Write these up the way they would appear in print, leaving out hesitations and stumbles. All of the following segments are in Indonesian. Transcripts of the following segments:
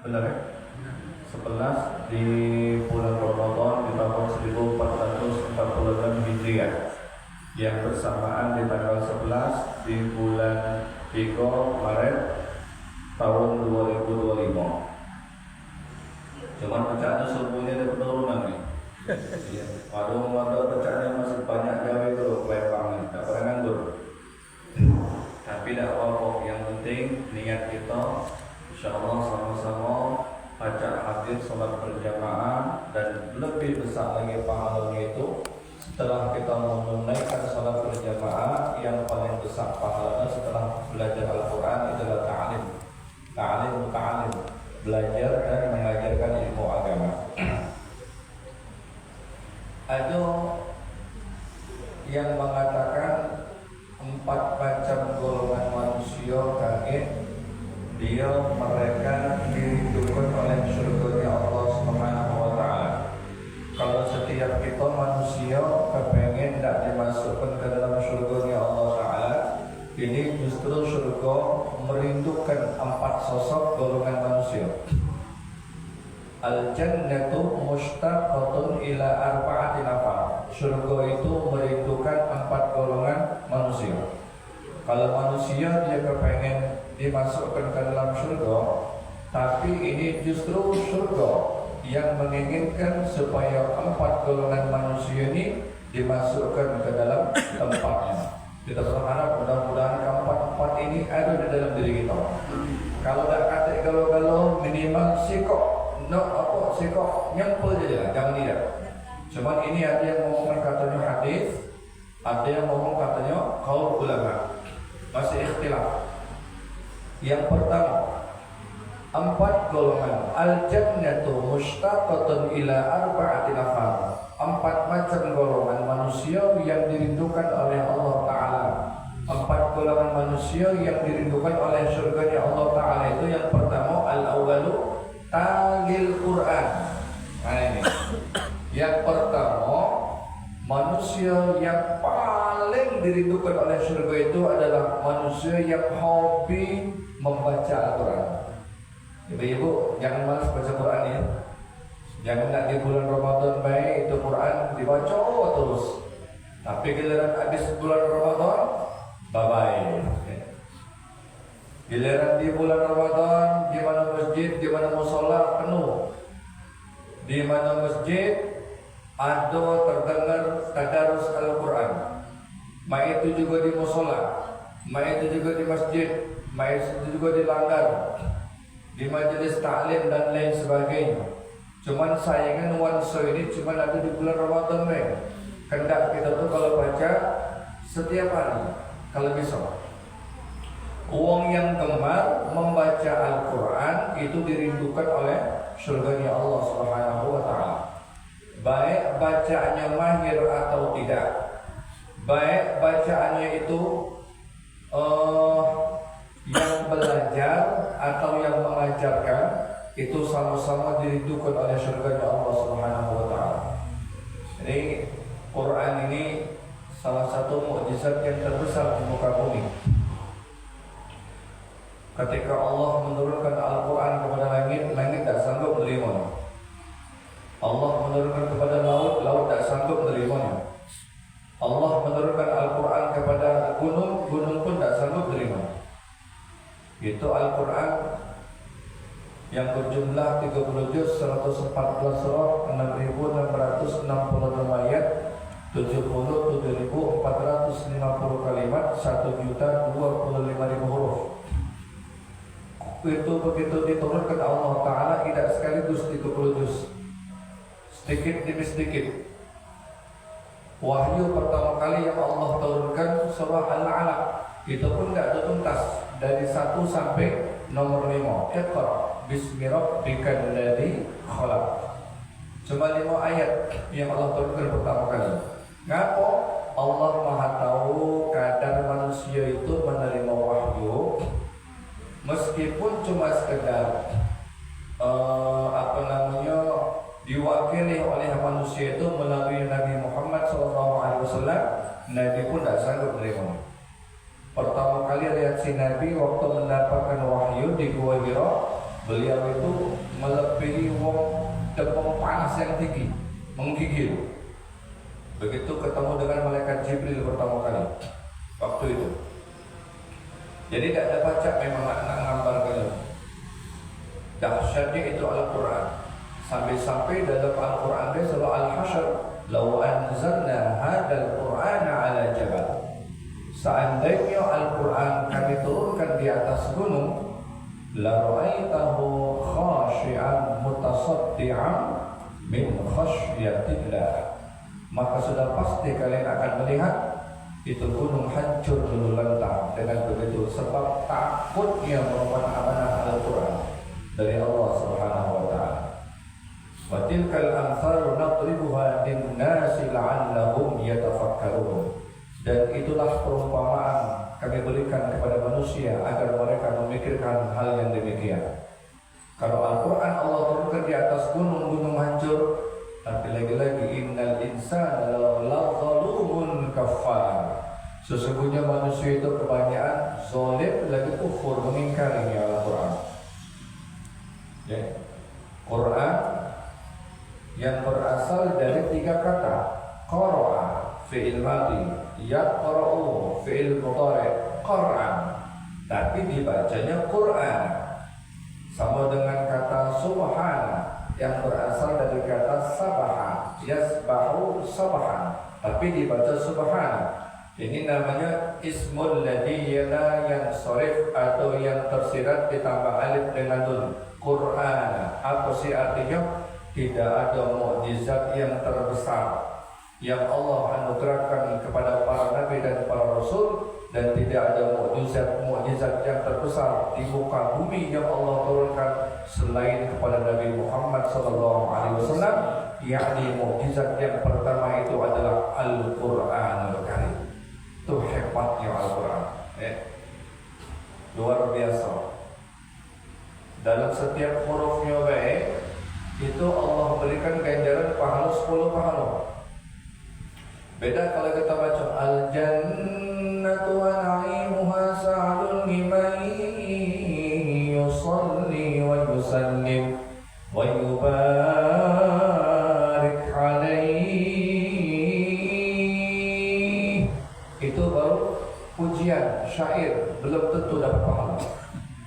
Benar ya? 11 di bulan Ramadan di tahun 1446 Hijriah, yang bersamaan di tanggal 11 di bulan 3 Maret tahun 2025. Cuman bacaannya semuanya ada penurunan nih. Waduh, bacaannya masih banyak gawe itu kelempang, tak pernah nganggur. Tapi tidak apa-apa, yang penting niat kita insyaallah sama-sama baca hadis salat berjamaah, dan lebih besar lagi pahalanya itu setelah kita menunaikan salat berjamaah. Yang paling besar pahalanya setelah belajar Al-Quran adalah ta'alim, belajar dan mengajarkan ilmu agama. Ada yang mengatakan 4 macam golongan manusia kaget dia mereka dirindukan oleh surganya Allah Subhanahu wa Ta'ala. Kalau setiap kita manusia kepengen tidak dimasukkan ke dalam surganya Allah Ta'ala, ini justru surga merindukan 4 sosok golongan manusia. Al-jannatu mushtaqatun ila arba'ati nafar. Surga itu merindukan 4 golongan manusia. Kalau manusia dia kepengen dimasukkan ke dalam surga, tapi ini justru surga yang menginginkan supaya 4 golongan manusia ini dimasukkan ke dalam tempatnya. Kita berharap mudah-mudahan keempat ini ada di dalam diri kita. Kalau tak kata galau-galau, minimal sikok nyempel je lah, jangan tidak. Cuman ini ada yang ngomong katanya hadis, ada yang ngomong katanya qaul ulama. Masih ikhtilaf. Yang pertama, 4 golongan. Al-jannatu mushtaqatun ila arba'ati nafar. 4 macam golongan manusia yang dirindukan oleh Allah Ta'ala. 4 golongan manusia yang dirindukan oleh surganya Allah Ta'ala itu, yang pertama al-awwalu talil Quran. Nah ini. Yang pertama, manusia yang paling dirindukan oleh surga itu adalah manusia yang hobi membaca Al-Quran. Ibu-ibu jangan malas baca Quran ya. Jangan nak di bulan Ramadan baik itu Quran dibaca terus. Tapi giliran habis bulan Ramadan, bye-bye. Giliran di bulan Ramadan, di mana masjid, di mana mushola penuh. Di mana masjid ada terdengar tadarus Al-Quran. Mai itu juga di mushola, mai itu juga di masjid, mai itu juga di langgar, di majelis taklim dan lain sebagainya. Cuman sayangan nuansa ini cuma ada di bulan Ramadan nih. Kendak kita tuh kalau baca setiap hari kalau bisa. Uang yang gemar membaca Al-Quran itu dirindukan oleh surganya Allah Subhanahu wa Ta'ala. Baik bacaannya mahir atau tidak, baik bacaannya itu yang belajar atau yang mengajarkan, itu sama-sama dirindukan oleh surganya Allah Subhanahu wa Ta'ala. Jadi Quran ini salah satu mukjizat yang terbesar di muka bumi. Ketika Allah menurunkan Al-Quran kepada langit, langit tak sanggup menerimanya. Allah menurunkan kepada laut, laut tak sanggup menerimanya. Allah menurunkan Al-Quran kepada gunung, gunung pun tak sanggup menerimanya. Itu Al-Quran yang berjumlah 30 juz, 114 surah, 6.666 ayat, 77.450 kalimat, 1.025.000 huruf. Itu begitu diturunkan Allah Ta'ala tidak sekaligus 30 juz, sedikit demi sedikit. Wahyu pertama kali yang Allah turunkan surah Al-Alaq, itu pun tidak tuntas, dari 1 sampai nomor 5. Iqra bismi rabbikal ladzi khalaq. Cuma 5 ayat yang Allah turunkan pertama kali. Ngapa? Allah Maha tahu kadar manusia itu menerima wahyu, meskipun cuma sekedar diwakili oleh manusia itu melalui Nabi Muhammad SAW, Nabi pun tidak sanggup menerima. Pertama kali reaksi Nabi waktu mendapatkan wahyu di Gua Hira, beliau itu demam panas yang tinggi, menggigil. Begitu ketemu dengan malaikat Jibril pertama kali waktu itu. Jadi tidak ada baca, memang nak gambarkan. Dahsyatnya itu Al-Quran. Sampai-sampai dalam Al-Quran dia surah Al-Hasyr, "Lau anzalna hadzal Qur'ana 'ala jabal." Seandainya Al-Quran kami turunkan di atas gunung, la ra'aitahu khashi'an mutasaddi'an min khasyatillah. Maka sudah pasti kalian akan melihat itu gunung hancur dulu lantang dengan begitu, sebab takutnya merupakan amanah Al-Quran dari Allah Subhanahu wa taala. Wa tilkal amsalu nadribuha lin-nasi la'allahum yatafakkarun. Dan itulah perumpamaan kami berikan kepada manusia agar mereka memikirkan hal yang demikian. Kalau Al-Quran Allah turunkan di atas gunung-gunung hancur, tapi lagi-lagi innal insana lazalumun kafar. Sesungguhnya manusia itu kebanyakan zalim lagi kufur, mengingkari Al-Quran. Ya. Quran yang berasal dari 3 kata. Qara'a fi'il madhi, yaqra'u fi'il mudhari', Qur'an. Tapi dibacanya Quran. Sama dengan kata subhana yang berasal dari kata sabaha, yasbahu sabahan, tapi dibaca subhana. Ini namanya ismul ladzi la yansharif atau yang tersirat ditambah alif dengan nun. Quran. Apa sih artinya? Tidak ada mukjizat yang terbesar yang Allah anugerahkan kepada para nabi dan para rasul, dan tidak ada mukjizat yang terbesar di muka bumi yang Allah turunkan selain kepada Nabi Muhammad SAW. Yakni mukjizat yang pertama itu adalah Al-Quranul Karim. Itu hebatnya Al-Quran, luar biasa. Dalam setiap hurufnya baik, itu Allah berikan ganjaran pahala 10 pahala. Beda kalau kita baca Al-Jannatu wa na'imuha sa'adun liman yusalli wa yusallim wa yubarik alaihi. Itu baru pujian, syair, belum tentu dapat pahala.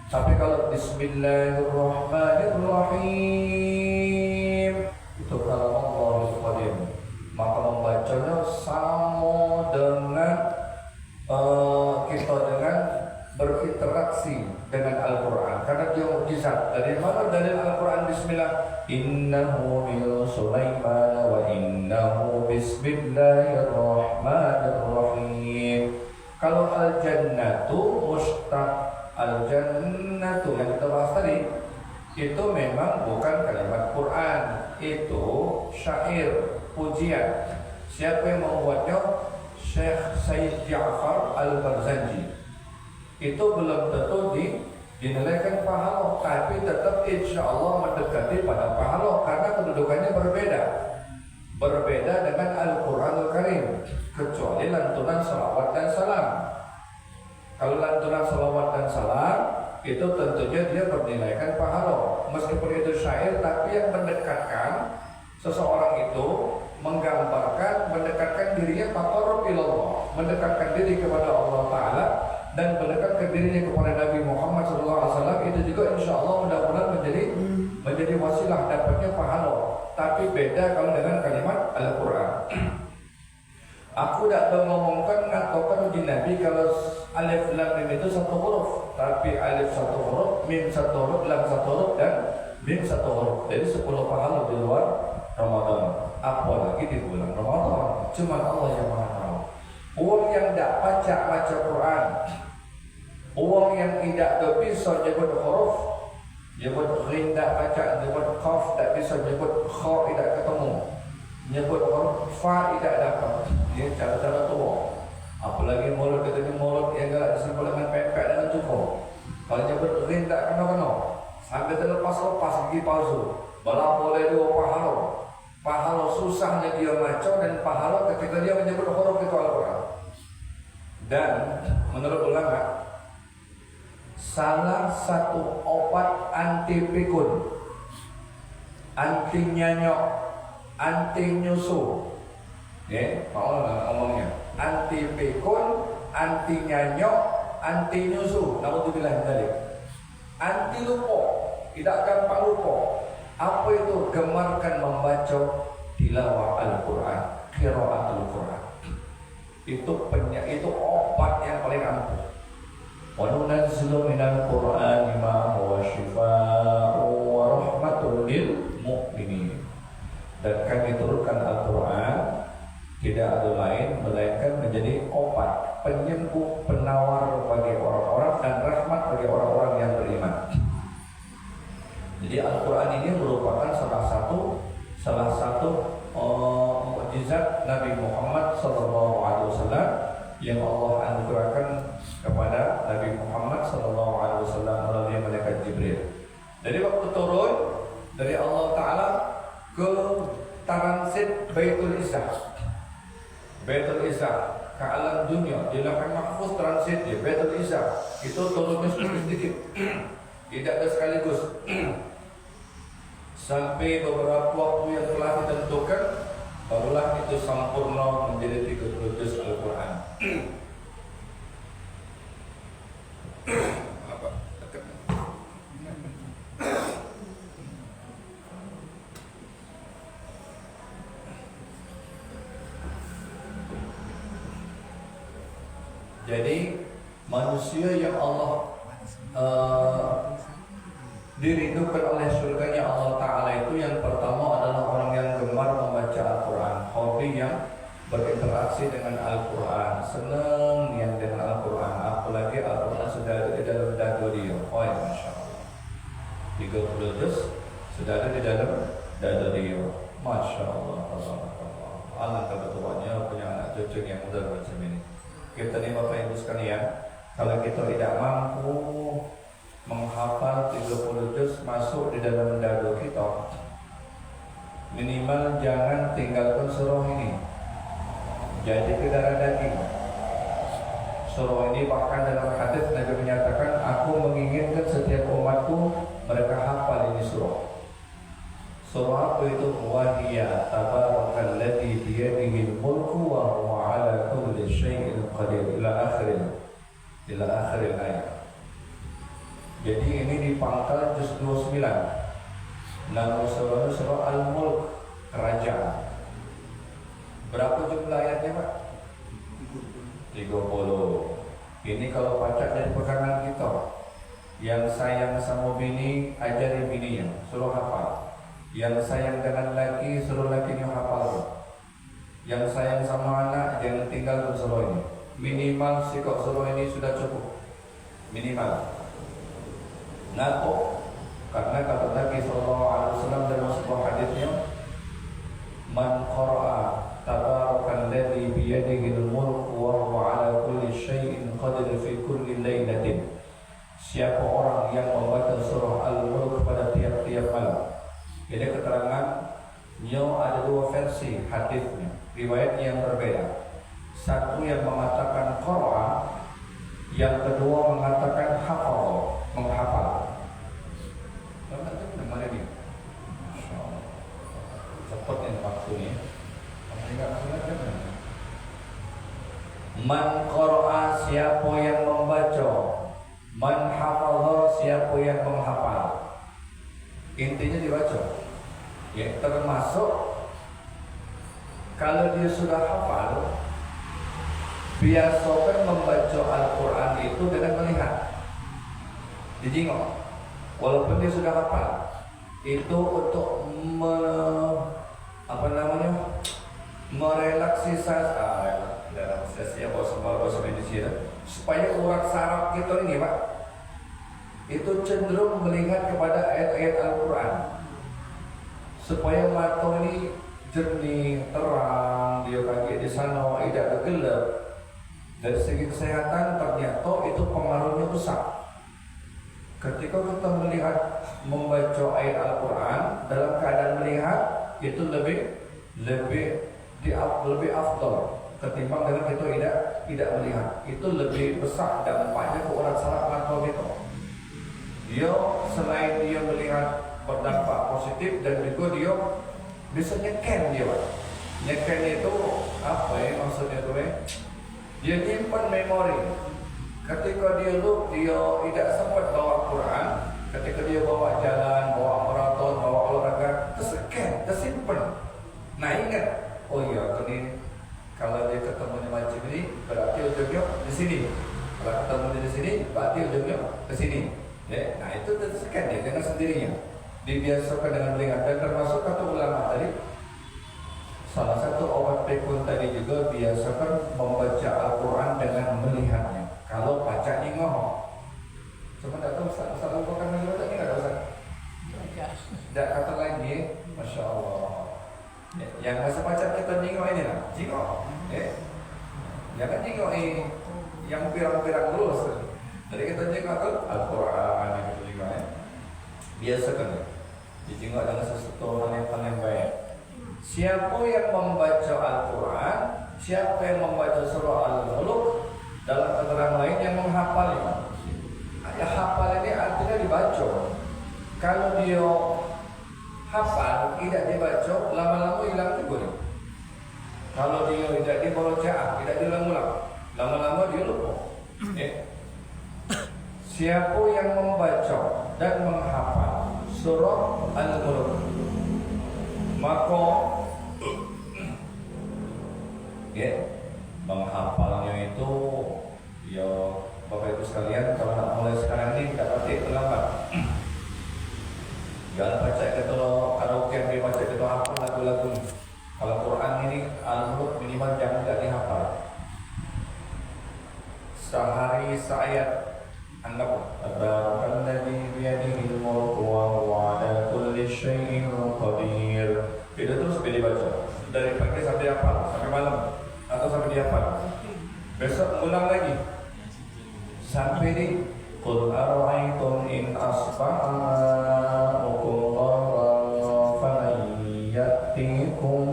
Tapi kalau Bismillahirrahmanirrahim, itu kalau Allahul Qadim, maka membacanya sama dengan kita dengan berinteraksi dengan Al-Quran, karena dia mukjizat. Dari mana dalil Al-Quran Bismillah? Innahu min Sulaiman wa innahu bismillahirrahmanirrahim. Kalau al-jannatu mustaq, al-jannatu yang kita bahas tadi itu memang bukan kalimat Quran, itu syair, pujian. Siapa yang membuatnya? Syekh Said Ja'far Al-Barzanji. Itu belum tentu dinilaikan pahala, tapi tetap insya Allah mendekati pada pahala karena kedudukannya berbeda dengan Al-Quranul Karim, kecuali lantunan salawat dan salam. Kalau lantunan salawat dan salam itu tentunya dia bernilaikan pahala, meskipun itu syair, tapi yang mendekatkan seseorang itu, mendekatkan dirinya taqarrub ilallah, mendekatkan diri kepada Allah Ta'ala dan mendekatkan dirinya kepada Nabi Muhammad SAW, itu juga insya Allah mudah-mudahan menjadi wasilah dapatnya pahala. Tapi beda kalau dengan kalimat Al-Quran. Aku tidak mengomongkan mengatakan di Nabi kalau alif lam mim itu 1 huruf, tapi alif 1 huruf, mim 1 huruf, lam 1 huruf dan mim 1 huruf. Jadi 10 pahala di luar Ramadan, apalagi di bulan Ramadan. Cuma Allah yang Maha tahu. Orang yang tidak baca Quran, orang yang tidak bisa nyebut huruf, nyebut ghin tidak baca, nyebut qaf tidak bisa, nyebut kha tidak ketemu, nyebut huruf fa tidak dapat. Dia cara-cara tua. Apalagi mulut katanya mulut yang galak disebut dengan pepek dengan cukup. Kalau nyebut ghin tidak kena-kena, sampai terlepas-lepas gigi palsu. Balah boleh 2 pahala. Pahala susahnya dia baca dan pahala ketika dia menyebut huruf itu Al-Quran. Dan menurut ulama, salah satu obat anti pikun anti nyanyok, anti nyusu. Ya, mau ngomongnya. Anti pikun, anti nyanyok, anti nyusu. Naudzubillah dzalik. Anti lupa, tidak gampang lupa. Apa itu? Gemarkan membaca tilawah Al-Quran, qiraatul Quran. Itu obat yang paling ampuh. Wa nunazzilu minal Qur'ani ma huwa shifaa'un wa rahmatun lil mu'minin. Dan kami turunkan Al-Quran tidak ada lain melainkan menjadi obat, penyembuh, penawar bagi orang-orang dan rahmat bagi orang-orang yang beriman. Jadi Al-Quran ini merupakan salah satu mukjizat Nabi Muhammad SAW yang Allah anugerahkan kepada Nabi Muhammad SAW melalui malaikat Jibril. Jadi waktu turun dari Allah Ta'ala ke transit Baitul Izzah, ke alam dunia, di Lauhul Mahfuz transit di Baitul Izzah, itu turunnya sedikit, tidak ada sekaligus. Sampai beberapa waktu yang telah ditentukan, barulah itu sempurna menjadi 30 juz Al-Quran. Jadi manusia yang Allah dirindukan oleh surganya Allah Ta'ala itu yang pertama adalah orang yang gemar membaca Al-Quran, hobi yang berinteraksi dengan Al-Quran, senang yang dengan Al-Quran, apalagi Al-Quran sudah ada di dalam dada dia. Oh ya, Masya Allah, 30 juz sudah ada di dalam dada dia. Masya Allah, Allah kebetulannya punya anak cucu yang muda macam ini. Kita nih Bapak Ibu sekalian, kalau kita tidak mampu menghafal 30 juz masuk di dalam dada kita, minimal jangan tinggalkan surah ini. Jadi ke darah daging. Surah ini bahkan dalam hadis Nabi menyatakan, aku menginginkan setiap umatku mereka hafal ini surah. Surah apa itu? Wahiyya tabarakalladzi biyadihil mulku wa huwa ala kulli syai'in qadir ila akhir ayat. Jadi ini di pangkal juz 29. Nama surah Al-Mulk, kerajaan. Berapa jumlah ayatnya Pak? 30. Ini kalau pacak dari pegangan kita. Yang sayang sama bini, ajari bininya, suruh hafal. Yang sayang dengan laki, suruh lakinya hafal. Yang sayang sama anak, jangan tinggalkan surah ini. Minimal sikap surah ini sudah cukup. Minimal. Kenapa? Karena kata Nabi SAW dalam sebuah hadisnya, man qara'a tabarakalladzi biyadihil mulku wa huwa ala kulli syai'in qadir fi kulli lailatin. Siapa orang yang membaca surah Al-Mulk pada tiap-tiap malam. Jadi keterangannya ada dua versi hadisnya, riwayat yang berbeda. Satu yang mengatakan qara'a, yang kedua mengatakan hafal, menghafal. Mana dia? Masyaallah. Cepat ini waktunya. Man qara'a, siapa yang membaca. Man hafadha, siapa yang menghafal. Intinya dibaca. Ya, termasuk kalau dia sudah hafal, biasakan membaca Al-Quran itu dengan melihat, dijengok. Walaupun dia sudah hafal, itu untuk merelaksasi bahasa Indonesia, supaya urat saraf kita ini Pak, itu cenderung melihat kepada ayat-ayat Al-Quran, supaya mata ini jernih, terang, dia kaki di sana tidak gelap. Dari segi kesehatan ternyata itu pengaruhnya besar. Ketika kita melihat, membaca ayat Al-Quran dalam keadaan melihat, itu lebih afdal ketimbang dengan kita tidak melihat. Itu lebih besar dampaknya ke urat saraf mata kita. Dia selain dia melihat berdampak positif dan juga dia bisa nyeken dia, Pak. Nyeken itu apa ya maksudnya tuh? Dia nyimpan memori. Ketika dia tidak sempat bawa Quran, ketika dia bawa jalan, bawa maraton, bawa olahraga, terscan, tersimpan. Nah ingat, oh iya, ini kalau dia ketemu macam ini, berarti ujungnya di sini. Kalau ketemu di sini, berarti ujungnya ke sini. Ya, nah itu terscan dia dengan sendirinya. Dibiasakan dengan melihat dan termasuk kata ulama tadi. Salah satu obat pikun tadi juga biasakan membaca Al-Quran dengan melihatnya. Kalau baca ningok, cuma tak tahu Ustaz Al-Quran lagi baca ni tak tahu Ustaz. Tak kata lagi, Masya Allah. Yang masa macam kita ningok ini lah, ningok. Jangan ningok yang pirang-pirang terus. Jadi kita ningok tu Al-Quran yang kita ningok. Biasakan dijengok dengan sesuatu yang paling baik. Siapa yang membaca Al-Quran, siapa yang membaca surah Al-Mulk, dalam keterangan lain yang menghafalnya. Ya hafal ini artinya dibaca. Kalau dia hafal tidak dibaca, lama-lama hilang juga nih. Kalau dia tidak dibaca, tidak diulang-ulang, lama-lama dia lupa. Siapa yang membaca dan menghafal surah Al-Mulk, maka menghafalnya itu ya Bapak Ibu sekalian, kalau nak mulai sekarang ini tidak pasti terlambat. Jangan baca ketua karaoke yang dibaca ketua hafal lagu-lagu. Kalau Quran ini Al-Mulk minimal jangan tidak dihafal. Sehari seayat. Anggap Tabarakalladzii biyadihil mulku wa huwa 'ala kulli syai'in qadir. Itu terus dibaca dari pagi sampai hafal, sampai malam atau sampai dihafal. Besok ulang lagi sampai di Qul ara'aytum in asbaha ma'ukum gharan faman ya'tikum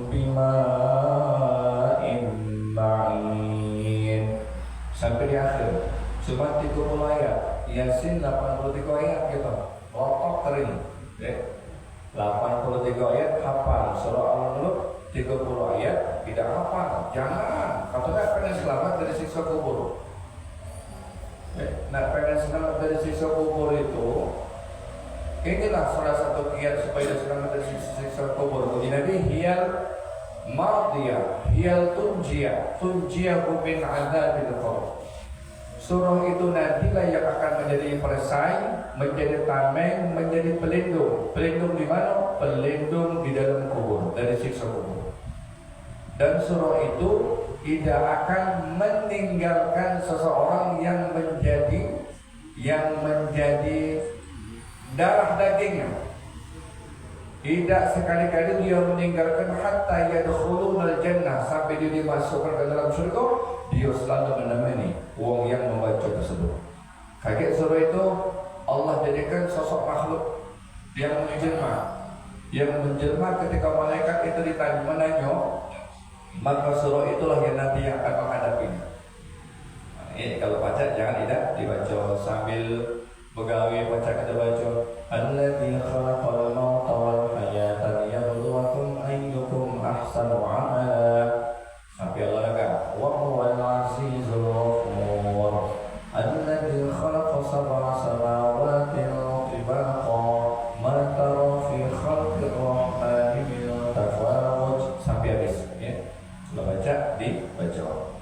bima'in ma'in sampai di akhir. Cuma 30 ayat, Yasin 83 ayat gitu. Pokok kering. 83 ayat hafal, surah Al-Mulk 30 ayat tidak hafal. Jangan. Kalau nak pengen selamat dari siksa kubur. Nak pengen selamat dari siksa kubur itu, inilah salah satu kiat supaya selamat dari siksa kubur. Bagi Nabi, hiyal madiyah, hiyal tunjiyah min adzabil qabr. Surah itu nantilah yang akan menjadi perisai, menjadi tameng, menjadi pelindung. Pelindung di mana? Pelindung di dalam kubur, dari siksa kubur. Dan surah itu tidak akan meninggalkan seseorang yang menjadi darah dagingnya. Tidak sekali-kali dia meninggalkan hatta yadkhulunal jannah, sampai dia dimasukkan ke dalam surga. Dia selalu menemani orang yang membaca tersebut. Kaget surah itu Allah jadikan sosok makhluk yang menjelma ketika malaikat itu menanya, maka surah itulah yang nanti yang akan menghadapinya. Ini kalau baca jangan tidak dibaca sambil begawi, baca kita baca Alladzi khalaqal mauta wal hayata liyabluwakum ayyukum ahsanu amala. Sampai Allah kata wa huwal azizul ghafur alladzi khalaqa sab'a samawati tibaqa ma tara fi khalqir rahmani min tafawut sampai habis ya. Kalau baca dibaca.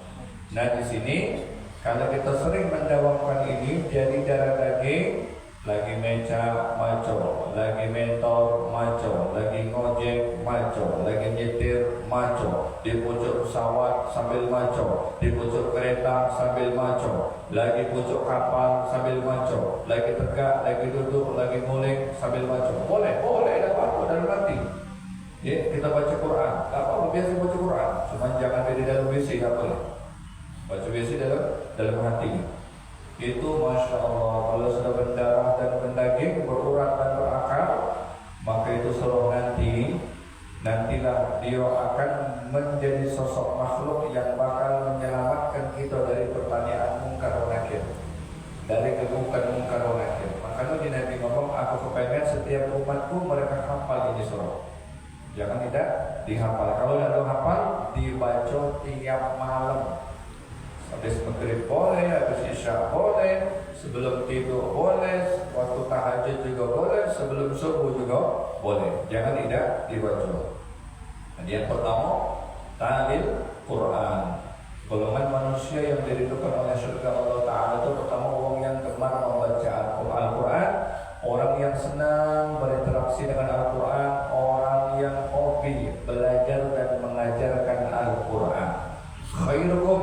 Nah di sini kalau kita sering mendawamkan ini jadi darah daging, lagi meja maco, lagi mentor maco, lagi ngojek maco, lagi nyetir maco, di pucuk pesawat sambil maco, di pucuk kereta sambil maco, lagi pucuk kapal sambil maco, lagi tegak, lagi duduk, lagi nguling sambil maco. Boleh, ada apa-apa dalam hati. Ya, kita baca Quran, tak apa biasa baca Quran, cuma jangan di dalam WC, tak boleh. Baca WC dalam hati. Itu Masya Allah, kalau sudah berdarah dan berdaging, berurat dan berakar, maka itu surah nantilah dia akan menjadi sosok makhluk yang bakal menyelamatkan kita dari pertanyaan mungkar wa nakir, dari kebukan mungkar wa nakir. Maka Makanya di Nabi ngomong, aku kepengen setiap umatku mereka hafal ini surah. Jangan tidak dihafal. Kalau tidak hafal, dibaca tiap malam. Habis maghrib boleh, habis isya boleh, sebelum tidur boleh, waktu tahajud juga boleh, sebelum subuh juga boleh. Jangan tidak dibaca. Yang pertama, ta'lil Quran. Golongan manusia yang dirindukan oleh surga Allah Ta'ala itu pertama orang yang gemar membaca Al-Quran, orang yang senang berinteraksi dengan Al-Quran, orang yang hobi belajar dan mengajarkan Al-Quran. Khairukum,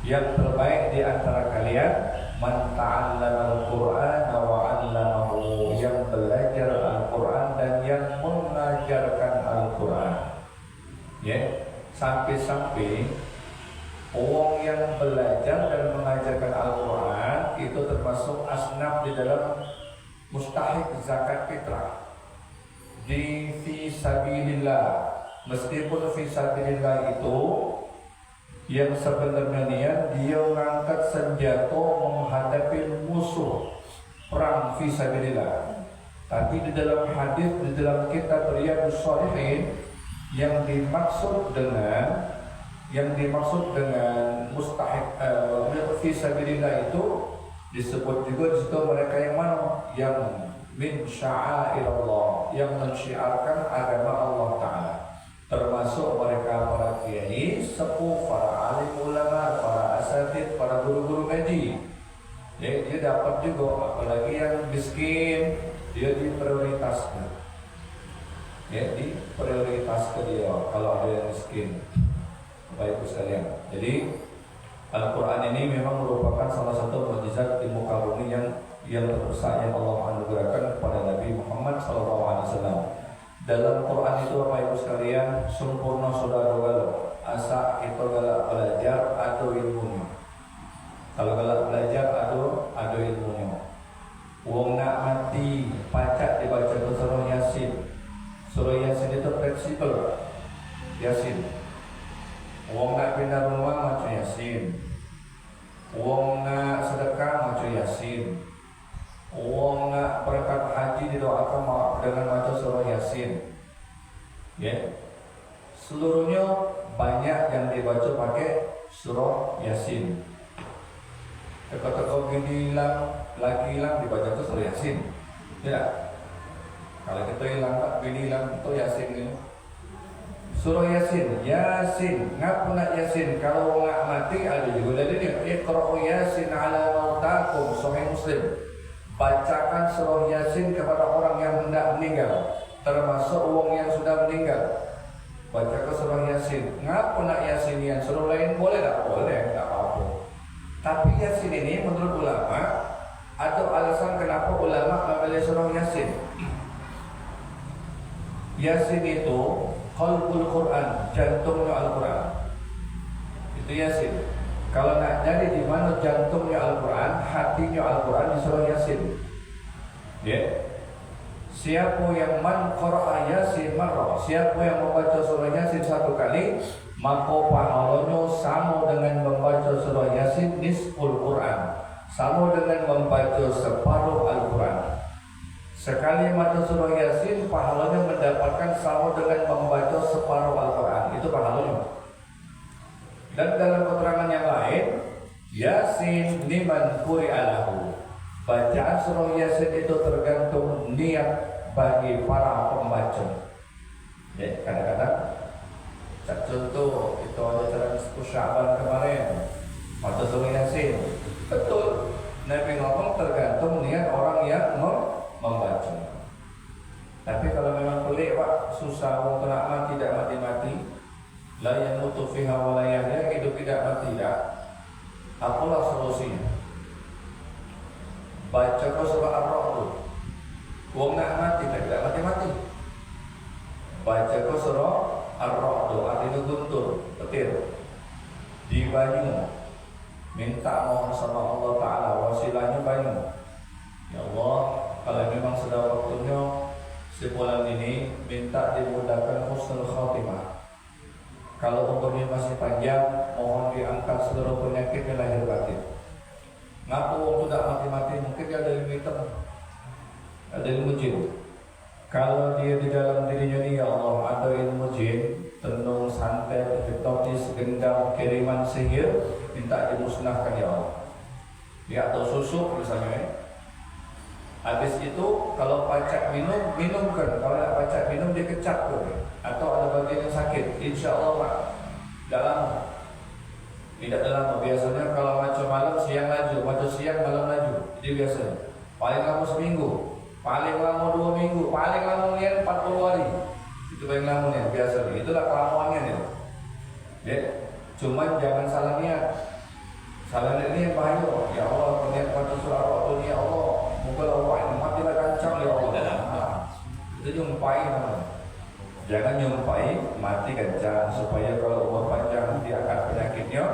yang terbaik di antara kalian, man ta'allama Al-Quran wa 'allamahu, yang belajar Al-Quran dan yang mengajarkan Al-Quran. Ya, sampai-sampai orang yang belajar dan mengajarkan Al-Quran itu termasuk asnaf di dalam mustahik zakat fitrah. Di fisabilillah, meskipun fisabilillah itu yang sebenarnya dia mengangkat senjata menghadapi musuh perang fisabilillah. Tapi di dalam hadis, di dalam kitab Riyadhus Shalihin, yang dimaksud dengan mustahik fisabilillah itu disebut juga di situ mereka yang mana? Yang min sya'airallah, yang mensyiarkan agama Allah Ta'ala, termasuk mereka para kiai, sepuh, para alim ulama, para asatid, para guru-guru ngaji. Ya, dia dapat juga, apalagi yang miskin, dia diprioritaskan. Ya, diprioritaskan dia kalau ada yang miskin. Baik sekalian. Jadi Al-Quran ini memang merupakan salah satu mukjizat di muka bumi yang terbesar yang Allah anugerahkan kepada Nabi Muhammad SAW. Dalam Quran itu Bapak Ibu sekalian sempurna saudara galau. Asa kita galak belajar atau ilmunya. Kalau galak belajar atau ilmunya. Wong nak mati pacak dibaca surah Yasin. Surah Yasin itu fleksibel. Yasin. Wong nak pindah rumah maca Yasin. Wong nak sedekah maca Yasin. Wong nak berangkat haji didoakan dengan baca surah Yasin. Ya. Seluruhnya banyak yang dibaca pakai surah Yasin. Teka-teka gini lagi hilang dibaca itu surah Yasin. Tidak. Kalau kita hilang tak gini hilang itu Yasin ini. Surah Yasin, Yasin, ngapa nak Yasin? Kalau nak mati ada juga dari dia. Iqra'u Yasin ala mautakum, Sahih Muslim. Bacakan surah Yasin kepada orang yang hendak meninggal, termasuk orang yang sudah meninggal. Bacakan surah Yasin. Ngapa nak Yasin yang surah lain boleh tak? Boleh, tak apa-apa. Tapi Yasin ini menurut ulama ada alasan kenapa ulama memilih surah Yasin. Yasin itu qalbul Quran, jantungnya Al-Quran. Itu Yasin. Kalau nak jadi di mana jantungnya Al-Quran, hatinya Al-Quran di surah Yasin. Ya. Siapa yang man qara'a Yasin marrah, siapa yang membaca surah Yasin satu kali, maka pahalanya sama dengan membaca surah Yasin nisful Quran, sama dengan membaca separuh Al-Quran. Sekali membaca surah Yasin, pahalanya mendapatkan sama dengan membaca separuh Al-Quran. Itu pahalanya. Dan dalam keterangan yang lain, Yasin liman quri'alahu. Bacaan surah Yasin itu tergantung niat bagi para pembaca. Ya, kadang-kadang contoh itu ada acara Sya'ban kemarin, baca surah Yasin. Betul. Nabi ngomong tergantung niat orang yang membaca. Tapi kalau memang pelik Pak, susah orang kena tidak mati-mati, la yamutu fiha wa la yahya, hidup tidak mati tidak. Apalah solusinya? Baca surah Ar-Ra'd. Wong nak mati tidak mati-mati. Baca surah Ar-Ra'd, artinya guntur, petir. Di banyu. Minta mohon sama Allah Ta'ala, wasilahnya banyu. Ya Allah, kalau memang sudah waktunya sebulan ini minta dimudahkan husnul khatimah. Kalau umurnya masih panjang, mohon diangkat seluruh penyakitnya lahir batin. Ngaku waktu tidak mati-mati, mungkin dia ada ilmu hitam. ada ilmu jin. Kalau dia di dalam dirinya ni, ya Allah, ada ilmu jin, tenung, santet, hipnotis, gendam, kiriman sihir, minta dimusnahkan ya Allah. Dia atau susuk misalnya. Habis itu kalau pacak minum, minumkan. Kalau nak pacak minum dia kecap pun. Atau ada bagian yang sakit, insya Allah Pak, dalam tidak dalam. Biasanya kalau macam malam siang laju, macam siang malam laju. Jadi biasanya paling lama seminggu, paling lama 2 minggu, paling lama niat 40 hari. Itu paling lama niat biasa. Itulah kelakuannya nih. Ya, cuman jangan salah niat. Salah niat ini bahaya. Ya Allah, niat baca surah Al-Qur'an ya Allah. Moga Allah ini matilah kancang ya Allah. Itu nyumpai namanya. Jangan nyumpai mati kancang supaya kalau umur panjang diangkat penyakitnya.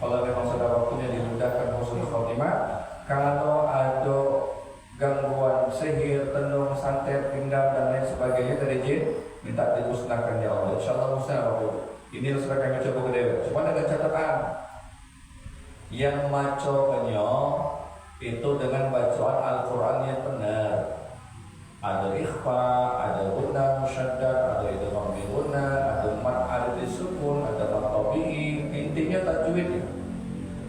Kalau memang sudah waktunya dimudahkan husnul khotimah. Kalau ada gangguan sihir, tenung, santet, gendam dan lain sebagainya dari jin, minta dimusnahkan ya Allah. Insyaallah musnah Bapak Ibu. Ini sudah kami coba ke dewa. Cuma dengan catatan yang maconya itu dengan bacaan Al-Quran yang benar. Ada ikhfa, ada guna musyaddad, ada idgham bil guna, ada mad alif sukun, ada mad tabi'i. Intinya tajwidnya,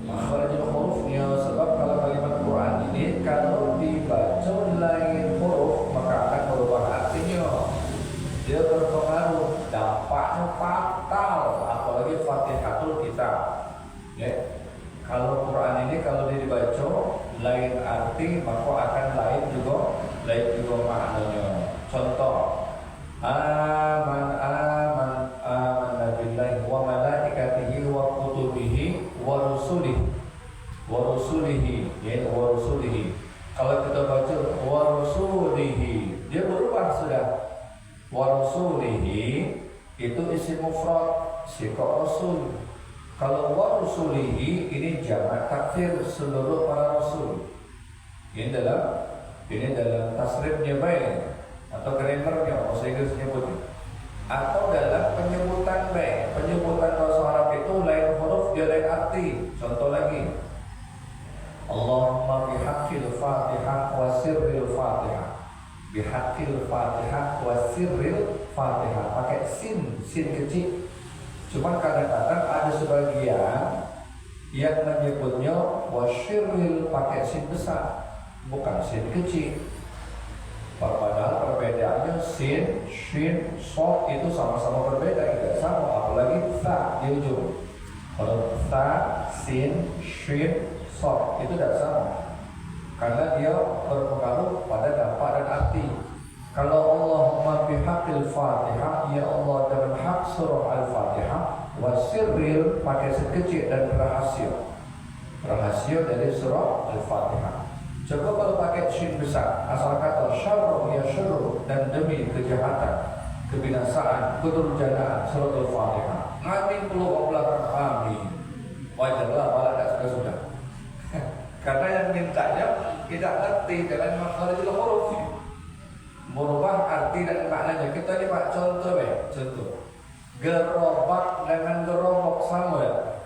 makhrajul hurufnya. Sebab kalau kalimat Quran ini kalau dibaca lain huruf maka akan berubah artinya. Dia berpengaruh, dampaknya fatal, apalagi Fatihatul Kitab. Ya. Kalau Quran ini kalau dia dibaca lain arti maka akan lain juga maknanya. Contoh, amanna billahi wa malaikatihi wa kutubihi wa rusulihi, ya, wa rusulihi. Kalau kita baca wa rusulihi, dia berubah sudah. Wa rusulihi itu isim mufrad, sifat rasul. Kalau wa rusulihi ini jamak taksir seluruh para rasul. Ini dalam tasrifnya baik atau grammarnya, bahasa Inggris nyebutnya. Atau dalam penyebutan baik, penyebutan bahasa Arab itu lain huruf dia lain arti. Contoh lagi, Allahumma bihaqqil Fatihah wa sirril Fatihah. Bihaqqil Fatihah wa sirril Fatihah. Pakai sin kecil. Cuma kadang-kadang ada sebagian yang menyebutnya wasyirril pakai sin besar, bukan sin kecil. Padahal perbedaannya sin, shin, shod itu sama-sama berbeda, tidak sama. Apalagi tha di ujung. Kalau tha, sin, shin, shod itu tidak sama, karena dia berpengaruh pada dampak dan arti. Kalau Allahumma bihaqqil Fatihah, ya Allah dengan hak surah Al-Fatihah, wasirril pakai sekecil dan rahasia dari surah Al-Fatihah. Coba kalau pakai shin besar, asal kata syarru ya syarru, dan demi kejahatan, kebinasaan, kedurjanaan surah Al-Fatihah. Amin puluh belakang amin. Wajarlah malah tak sudah. Karena yang mintanya tidak ngerti dengan makhrajul huruf. Merubah arti dan maknanya. Kita lihat contoh contoh. Gerobak dengan gerobak sama ya?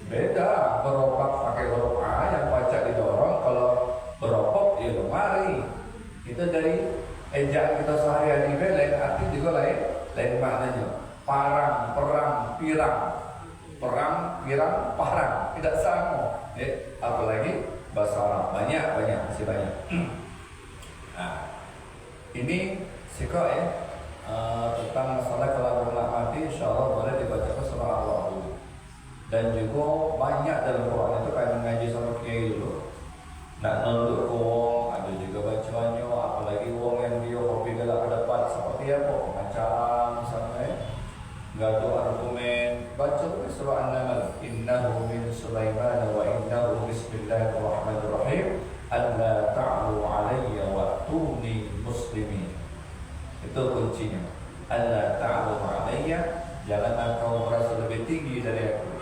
Beda. Gerobak pakai huruf A yang baca didorong. Kalau gerobak di lemari. Itu dari ejaan kita sehari-hari lain arti juga lain maknanya. Parang, perang, pirang. Perang, pirang, parang. Tidak sama. Apalagi bahasa Arab. Masih banyak. Nah, ini sikap tentang masalah kalau nak mati, insyaAllah boleh dibaca surah Allah dulu. Dan juga banyak dalam Quran itu kayak mengaji sama kiai dulu. Nak nunduk uang, ada juga bacaannya. Apalagi uang yang dia hobi galak ke depan seperti apa? Macam misalnya gaduh argumen, baca surah An-Naml. Innahu min Sulaiman wa innahu bismillahirrahmanirrahim. Alla ta'lu alayya wa'tuni muslimin. Itu kuncinya. Alla ta'lu alayya, jangan engkau merasa lebih tinggi dari aku.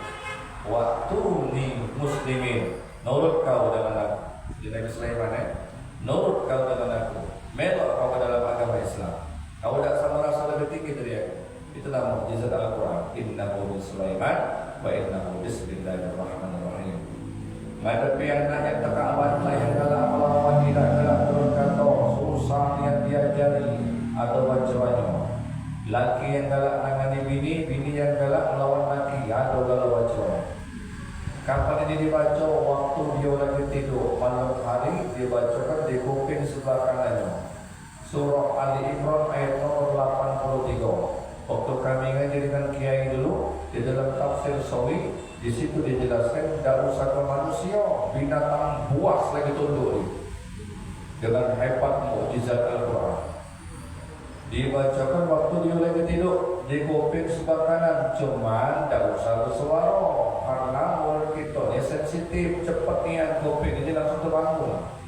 Wa'tuni muslimin, nurut kau dengan aku. Di Nabi Sulaiman nurut kau dengan aku, melok kau ke dalam agama Islam. Kau tidak sama merasa lebih tinggi dari aku. Itulah mukjizat Al-Quran. Innahu min Sulaiman wa innahu bismillahirrahmanirrahim. Menghadapi anak yang tak aman, yang dalam melawan tidak dalam turun kata berusaha yang diajari atau bacaannya. Laki yang galak nangani bini, bini yang galak melawan laki atau galau bacaannya. Kapan ini dibaca? Waktu dia lagi tidur malam hari, dibacakan di kuping sebelah kanannya. Surah Ali Imran ayat nomor 83. Waktu kami ngaji dengan kiai dulu di dalam tafsir Sawi, di situ dijelaskan tidak usah ke manusia, binatang buas lagi tunduk dengan hebat mukjizat Al-Quran. Dibacakan waktu dia lagi tidur di kuping sebelah kanan, cuman tidak usah bersuara karena mulut kita dia sensitif, cepat niat kuping ini langsung terbangun.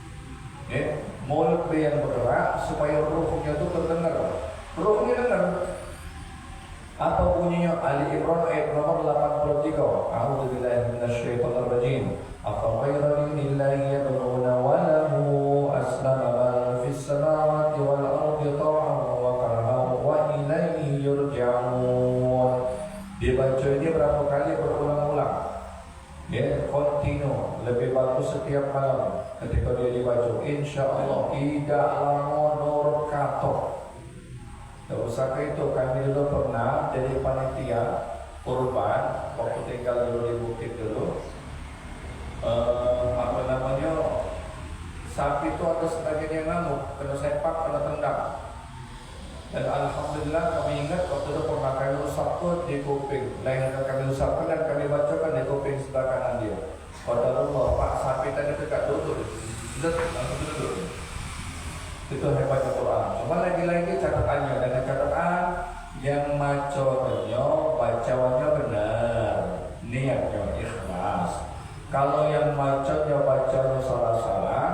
Mulut yang bergerak supaya ruhnya itu terdengar. Ruhnya dengar. Apa bunyinya? Ali Imran ayat nomor 83. A'udzubillahi minasyaitonir rajim. Afa ghayra dinillahi yabghuna wa lahu aslama man fis samawati wal ardi taw'an wa karhan wa ilaihi yurja'un. Dibaca ini berapa kali berulang-ulang. Kontinu, lebih bagus setiap malam ketika dia dibaca. Insyaallah tidak lama nur katok. Tak usah itu, kami dulu pernah jadi panitia kurban waktu tinggal dulu di bukit dulu. Sapi itu ada sebagian yang ngamuk, kena sepak, kena tendang. Dan alhamdulillah kami ingat waktu itu pernah kami usapkan di kuping. Lain kami usapkan dan kami bacakan di kuping sebelah kanan dia. Qadarullah, Pak, sapi tadi dekat duduk. Langsung duduk. Itu hebatnya Quran. Cuma lagi-lagi catatannya, dengan catatan yang maconya, bacaannya benar, niatnya ikhlas. Kalau yang maconya bacanya salah-salah,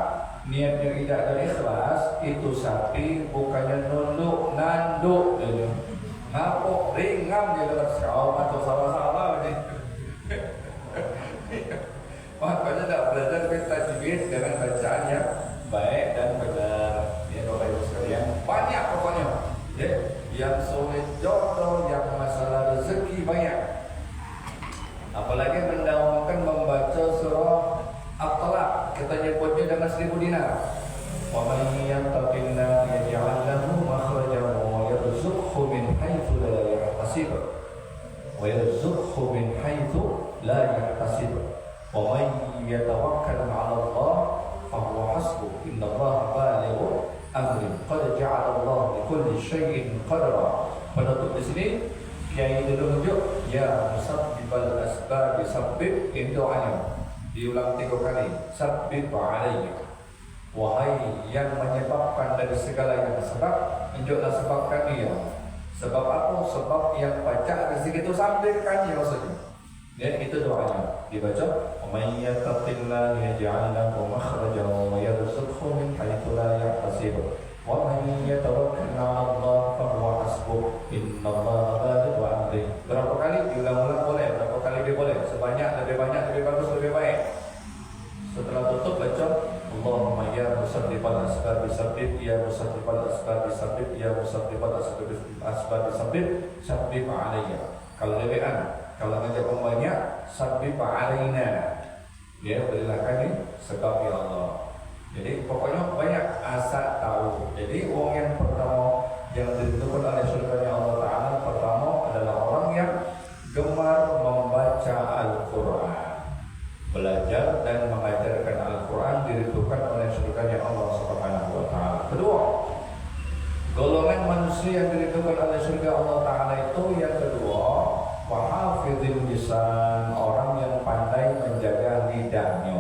niatnya tidak ada ikhlas, itu sapi bukannya nunduk, nanduk, ngapok, ringam dia dengan kau macam salah-salah ini. Makanya tidak belajar tajwid dengan bacaan yang baik dan benar. Bapak Ibu sekalian, banyak pokoknya. Yang sulit jodoh, yang masalah rezeki banyak. Apalagi mendawamkan membaca surah At-Talaq, kita nyebutnya dengan 1000 dinar. Wa man yattaqillah yaj'al lahu makhrajan wa yarzuqhu min haitsu la yahtasib. Wa yarzuqhu min haitsu la yahtasib. Wa man yatawakkal 'ala Allah fa huwa hasbuh. Innallaha balighu amrin qad ja'ala Allah li kulli syai'in qadra. Penutup di sini Kiai dulu menunjuk ya musabbibal asbab sabbib, ini doanya diulang 3 kali. Sabbib alayya, wahai yang menyebabkan dari segala yang sebab, tunjuklah sebabkan dia. Sebab apa? Sebab yang baca rezeki itu sampaikan ya maksudnya. Dan itu doanya dibaca, "May yattaqillaha yaj'al lahu makhrajan wa yarzuqhu min haitsu la yahtasib. Wa man yatawakkal 'ala Allah fa huwa hasbuh. Innallaha balighu amrih." Berapa kali diulang-ulang boleh, berapa kali dia boleh, sebanyak, lebih banyak, lebih bagus, lebih baik. Setelah tutup baca, Allahumma ya musabbibal asbab sabbib, ya musabbibal asbab sabbib, ya musabbibal asbab sabbib, sabbib alayya. Kalau lebihan, kalau ngajak banyak, sabbib alaina. Ya, berilah kami sebab ya Allah. Jadi pokoknya banyak asal tahu. Jadi orang yang pertama yang ditentukan oleh surganya Allah Ta'ala pertama adalah orang yang gemar membaca Al-Quran, belajar dan mengajarkan Al-Quran, ditentukan oleh surganya Allah Subhanahu Wa Ta'ala. Kedua, golongan manusia yang ditentukan oleh surga Allah Ta'ala itu yang kedua, wahafidhil lisan, orang yang pandai menjaga lidahnya.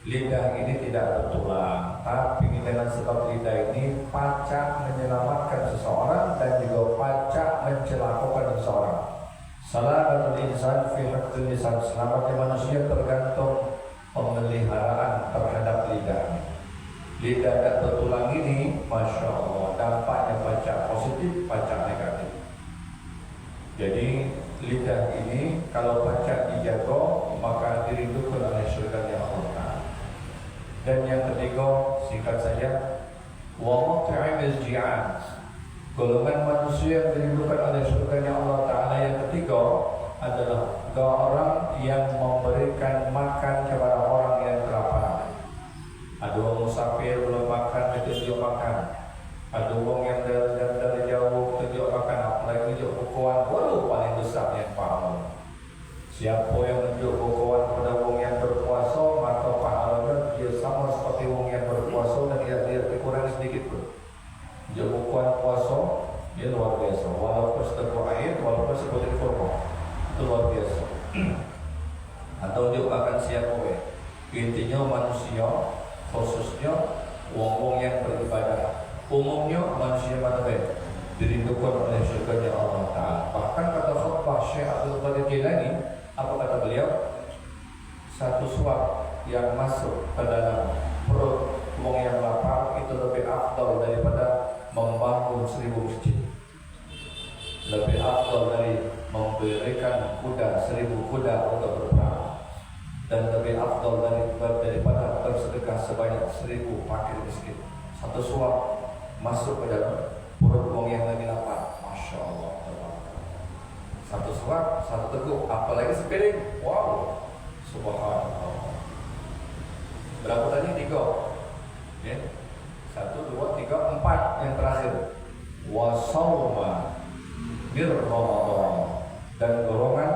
Lidah ini tidak bertulang, tapi dengan sebab lidah ini pacak menyelamatkan seseorang dan juga pacak mencelakakan seseorang. Salamatul insan fi haqqil lisan, selamatnya manusia tergantung pemeliharaan terhadap lidah. Lidah tak bertulang ini, masya Allah, dampaknya pacak positif, pacak negatif. Jadi lidah ini kalau pacak dijaga, maka dirindukan oleh surganya Allah Ta'ala. Dan yang ketiga, singkat saja, wa mut'imil ji'an, golongan manusia yang dirindukan oleh surganya Allah Ta'ala yang ketiga adalah orang yang memberikan makan kepada orang yang kelaparan. Ada orang musafir belum makan, itu tunjuk makan. Ada orang yang dari jauh tunjuk makan, apalagi tunjuk bukuan, waduh paling besar yang pahala. Siapa yang tunjuk bukuan pada orang yang berpuasa, maka pahalanya dia sama seperti orang yang berpuasa dan dia kurang sedikit pun. Tunjuk bukuan puasa, dia luar biasa. Walaupun seteguk air, walaupun seperti kurma, itu luar biasa. Atau tunjuk makan siapa intinya manusia, khususnya orang-orang yang beribadah. Umumnya manusia mana dirindukan oleh syurganya Allah Ta'ala. Bahkan kata khutbah Syekh Abdul Qadir Jilani, apa kata beliau? Satu suap yang masuk ke dalam perut orang yang lapar itu lebih afdal daripada membangun 1000 masjid. Lebih afdal dari memberikan kuda 1000 kuda untuk berperang, dan lebih afdal daripada bersedekah sebanyak 1000 fakir miskin. Satu suap masuk ke dalam perut orang yang lagi lapar. Masya Allah. Satu suap, satu teguk, apalagi sepiring. Wow, subhanallah. Berapa tadi? 3 ya? 1, 2, 3, 4 yang terakhir. Wasawma bir Ramadan. Dan golongan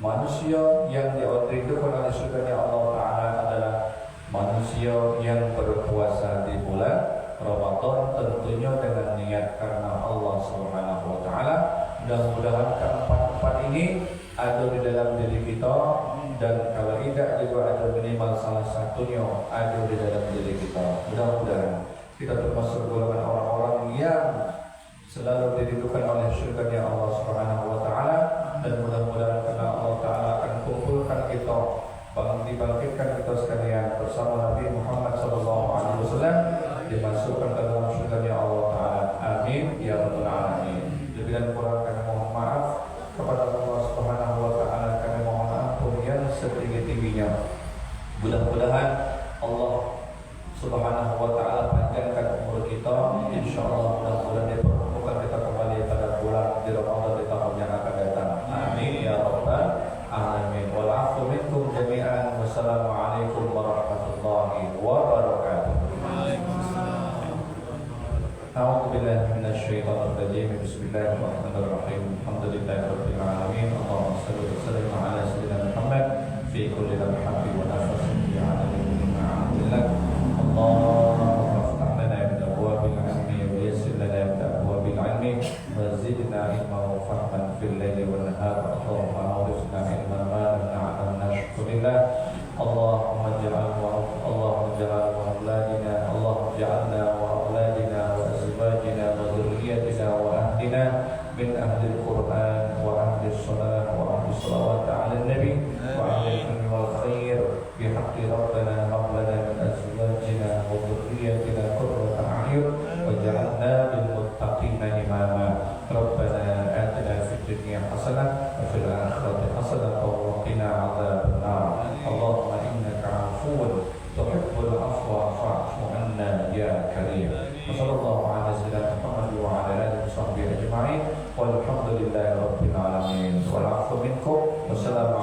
manusia yang dirindukan oleh surganya Allah Ta'ala adalah manusia yang berpuasa di bulan Ramadan, tentunya dengan niat karena Allah Subhanahu wa Ta'ala. Mudah-mudahan keempat-empat ini ada di dalam diri kita, dan kalau tidak juga ada minimal salah satunya ada di dalam diri kita. Mudah-mudahan kita termasuk golongan orang-orang yang selalu dirindukan oleh syurganya Allah Subhanahu wa Ta'ala, dan mudah-mudahan karena Allah Ta'ala akan kumpulkan kita, dibangkitkan kita sekalian bersama Nabi Muhammad SAW, dimasukkan ke dalam syurganya Allah Ta'ala. Amin ya rabbal alamin. Lebih dan kurang kami mohon maaf kepada Allah Subhanahu wa Ta'ala. Kami mohon ampun yang setinggi-tingginya. Mudah-mudahan Allah Subhanahu wa Ta'ala panjangkan umur kita. Insyaallah mudah-mudahan dipertemukan kita kembali pada bulan di Ramadan di tahun yang akan datang. Amin ya rabbal alamin. Wal 'afwu minkum jami'an. Wassalamualaikum warahmatullahi wabarakatuh. A'udzu billahi minasyaitonir rajim. Bismillahirrahmanirrahim. Alhamdulillahirabbil alamin. Allahumma shalli wa sallim ala sayyidina Muhammad fi kulli lamhatin wa nafasin fi 'adadi ma 'amilak. Allahumma iftah lana min abwabil 'ilmi wa yassir lana min abwabil 'ilmi wa zidna ilman wa fahman fil laili wan nahar. Allahumma awrithna ilman ma lam na'lam. Syukurillah. Allahumma ij'al wa auladina, Allahumma ij'alna wa auladina wa azwajina wa dhurriyyatina wa ahlina min ahli al-Qur'an wa ahli as-salah wa ahli salawat 'ala an-nabi wa ahli al-ilmi wal khair bi haqqi rabbana hab lana min azwajina wa dhurriyyatina qurrata a'yun waj'alna lil muttaqina imama. Rabbana atina fid dunya hasanah wa fil akhirati hasanah wa qina 'adzaban nar. Allahumma innaka 'afuwun tuhibbul 'afwa fa'fu 'anna ya karim. Wassallallahu ala sayyidina Muhammad wa ala alihi washabbihi ajma'in. Walhamdulillahi rabbil alamin. Wal 'afwu minkum. Wassalamu